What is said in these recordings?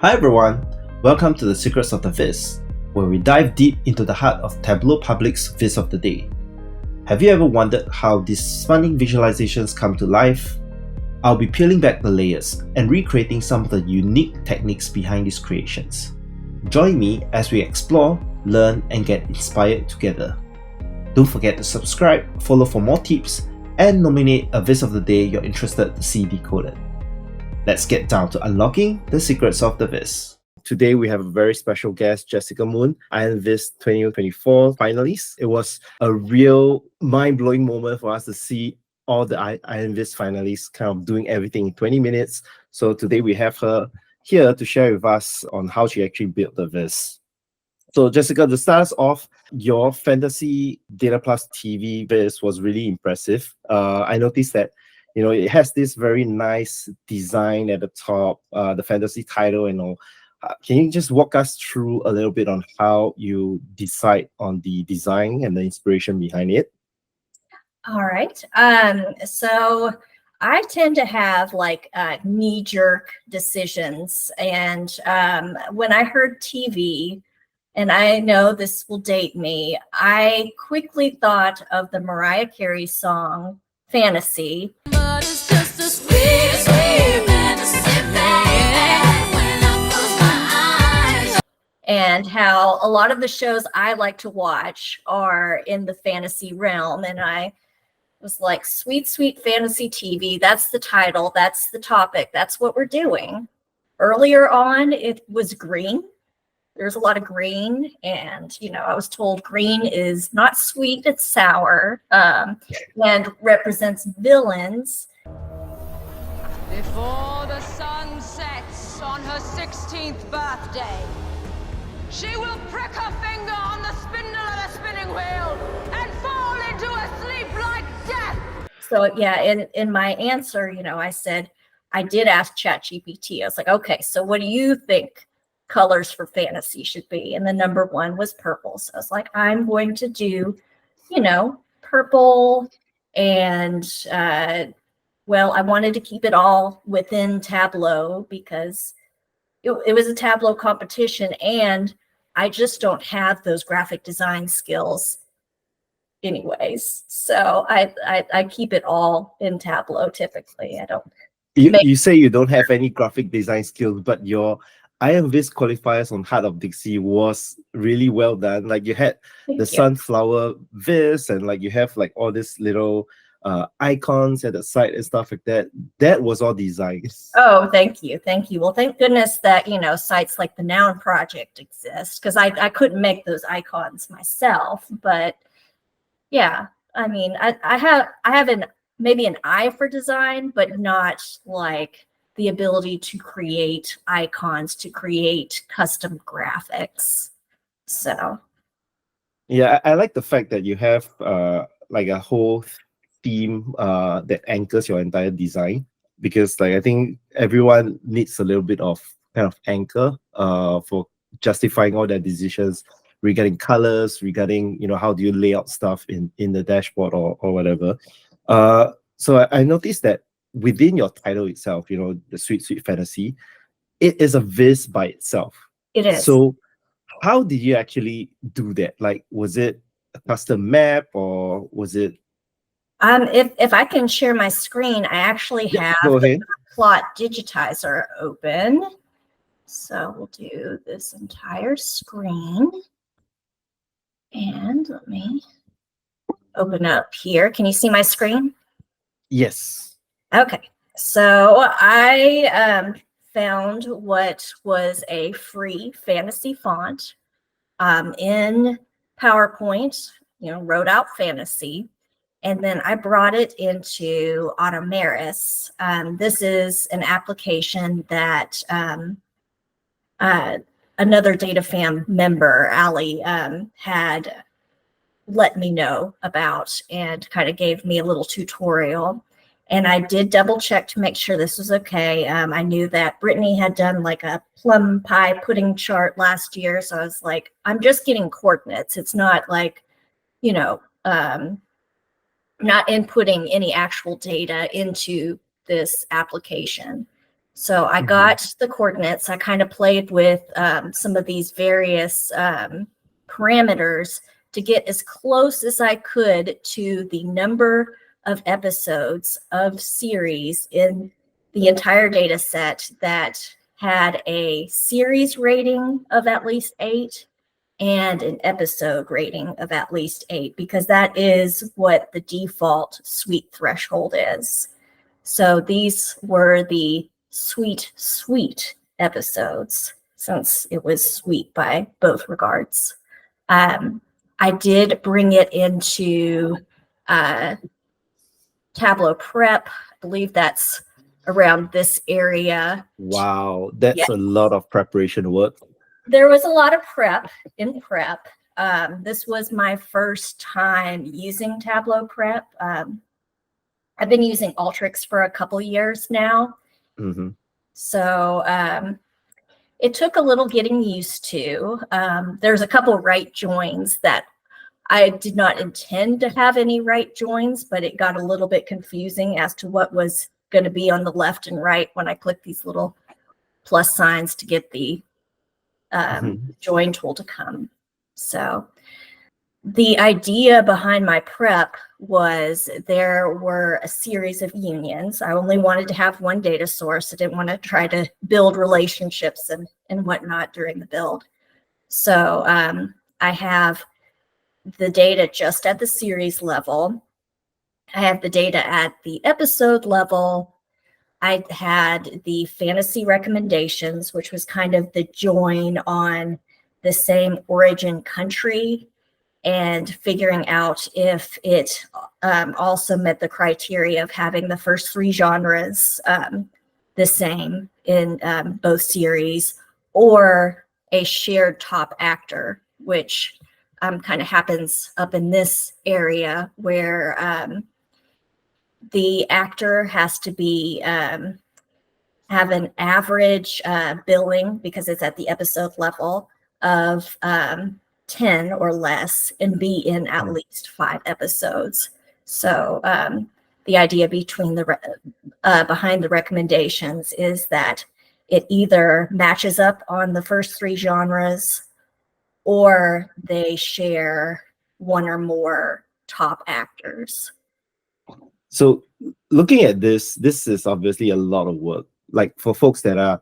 Hi everyone, welcome to the Secrets of the Viz, where we dive deep into the heart of Tableau Public's Viz of the Day. Have you ever wondered how these stunning visualizations come to life? I'll be peeling back the layers and recreating some of the unique techniques behind these creations. Join me as we explore, learn, and get inspired together. Don't forget to subscribe, follow for more tips, and nominate a Viz of the Day you're interested to see decoded. Let's get down to unlocking the secrets of the Viz. Today we have a very special guest, Jessica Moon, Iron Viz 2024 finalist. It was a real mind-blowing moment for us to see all the Iron Viz finalists kind of doing everything in 20 minutes. So today we have her here to share with us on how she actually built the Viz. So Jessica, to start us off, your Fantasy Data Plus TV Viz was really impressive. I noticed that it has this very nice design at the top, the fantasy title and all. Can you just walk us through a little bit on how you decide on the design and the inspiration behind it? All right. So I tend to have like knee-jerk decisions. And when I heard TV, and I know this will date me, I quickly thought of the Mariah Carey song, Fantasy. But it's just a sweet, sweet fantasy, baby, when I close my eyes. And how a lot of the shows I like to watch are in the fantasy realm. And I was like, sweet, sweet fantasy TV. That's the title. That's the topic. That's what we're doing. Earlier on, it was green. There's a lot of green, and I was told green is not sweet, it's sour, and represents villains. Before the sun sets on her 16th birthday, she will prick her finger on the spindle of the spinning wheel and fall into a sleep like death. So yeah, in my answer, I said, I did ask ChatGPT. I was like, okay, so what do you think colors for fantasy should be? And the number one was purple. So I was like, I'm going to do, purple. And well, I wanted to keep it all within Tableau because it was a Tableau competition, and I just don't have those graphic design skills anyways. So I keep it all in Tableau typically. I don't. You say you don't have any graphic design skills, but your Iron Viz qualifiers on Heart of Dixie was really well done. Like you had the sunflower Viz, and like you have like all these little icons at the side and stuff like that. That was all designed. Oh, thank you. Well, thank goodness that sites like the Noun Project exist, because I couldn't make those icons myself. But yeah, I mean, I have maybe an eye for design, but not like the ability to create icons, to create custom graphics. So yeah, I like the fact that you have like a whole theme that anchors your entire design, because like I think everyone needs a little bit of kind of anchor for justifying all their decisions regarding colors, regarding how do you lay out stuff in the dashboard or whatever. So I noticed that within your title itself, the sweet fantasy, it is a Viz by itself. it is. So how did you actually do that? Like, was it a custom map, or was it? If I can share my screen, I actually have the plot digitizer open. So we'll do this entire screen. And let me open up here. Can you see my screen? Yes. Okay, so I found what was a free fantasy font in PowerPoint, wrote out fantasy, and then I brought it into Automeris. This is an application that another DataFam member, Ali, had let me know about and kind of gave me a little tutorial. And I did double check to make sure this was okay. I knew that Brittany had done like a plum pie pudding chart last year. So I was like, I'm just getting coordinates. It's not like, not inputting any actual data into this application. So I got the coordinates. I kind of played with some of these various parameters to get as close as I could to the number of episodes of series in the entire data set that had a series rating of at least 8 and an episode rating of at least 8, because that is what the default sweet threshold is. So these were the sweet episodes, since it was sweet by both regards. I did bring it into Tableau Prep. I believe that's around this area. Wow, that's a lot of preparation work. There was a lot of prep in prep. This was my first time using Tableau Prep. I've been using Alteryx for a couple years now. So it took a little getting used to. There's a couple right joins that I did not intend to have any right joins, but it got a little bit confusing as to what was going to be on the left and right when I clicked these little plus signs to get the join tool to come. So the idea behind my prep was there were a series of unions. I only wanted to have one data source. I didn't want to try to build relationships and whatnot during the build. So I have the data just at the series level. I have the data at the episode level. I had the fantasy recommendations, which was kind of the join on the same origin country, and figuring out if it also met the criteria of having the first 3 genres the same in both series, or a shared top actor, which kind of happens up in this area where the actor has to be have an average billing, because it's at the episode level, of 10 or less, and be in at least 5 episodes. So the idea behind the recommendations is that it either matches up on the first 3 genres, or they share 1 or more top actors. So looking at this is obviously a lot of work. Like, for folks that are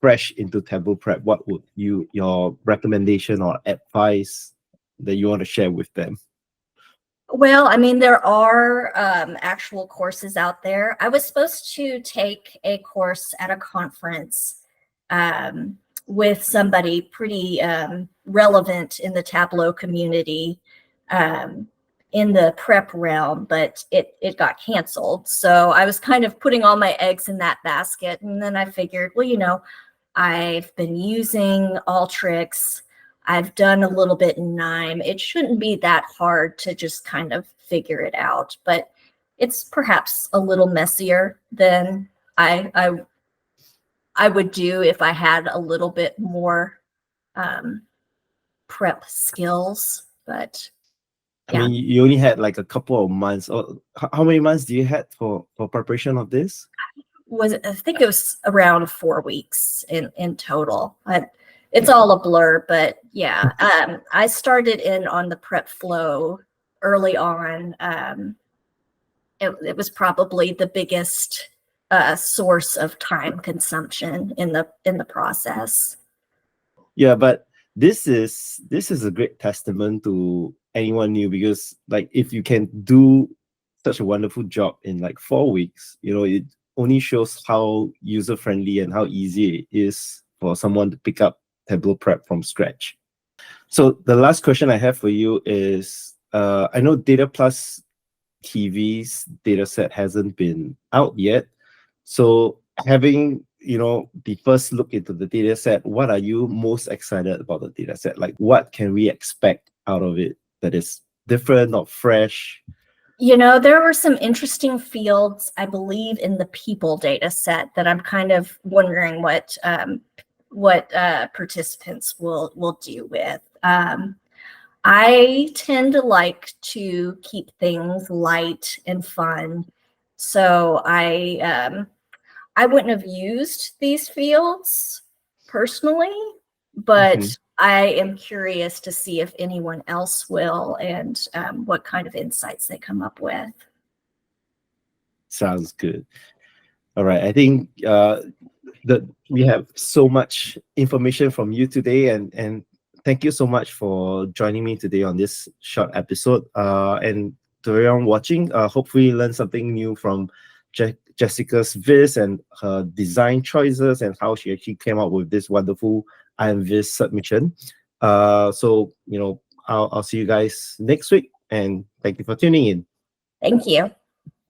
fresh into Tableau Prep, what would your recommendation or advice that you want to share with them? Well, I mean, there are actual courses out there. I was supposed to take a course at a conference with somebody pretty relevant in the Tableau community in the prep realm, but it got canceled. So I was kind of putting all my eggs in that basket. And then I figured, well, I've been using Alteryx. I've done a little bit in Nime. It shouldn't be that hard to just kind of figure it out, but it's perhaps a little messier than I would do if I had a little bit more prep skills. But I mean, you only had like a couple of months. Or how many months do you had for preparation of this? I think it was around 4 weeks in total. It's all a blur, but yeah. I started in on the prep flow early on. It was probably the biggest source of time consumption in the process. Yeah, but this is a great testament to anyone new, because like, if you can do such a wonderful job in like 4 weeks, it only shows how user-friendly and how easy it is for someone to pick up Tableau Prep from scratch. So the last question I have for you is, I know Data Plus TV's data set hasn't been out yet. So having, the first look into the data set, what are you most excited about the data set? Like, what can we expect out of it that is different or fresh? There were some interesting fields, I believe, in the people data set that I'm kind of wondering what participants will do with. I tend to like to keep things light and fun, so I I wouldn't have used these fields personally, but I am curious to see if anyone else will, and what kind of insights they come up with. Sounds good. All right. I think that we have so much information from you today, and thank you so much for joining me today on this short episode. And to everyone watching, hopefully you learned something new from Jessica's viz and her design choices and how she actually came up with this wonderful I Am Viz submission. So I'll see you guys next week, and thank you for tuning in. Thank you.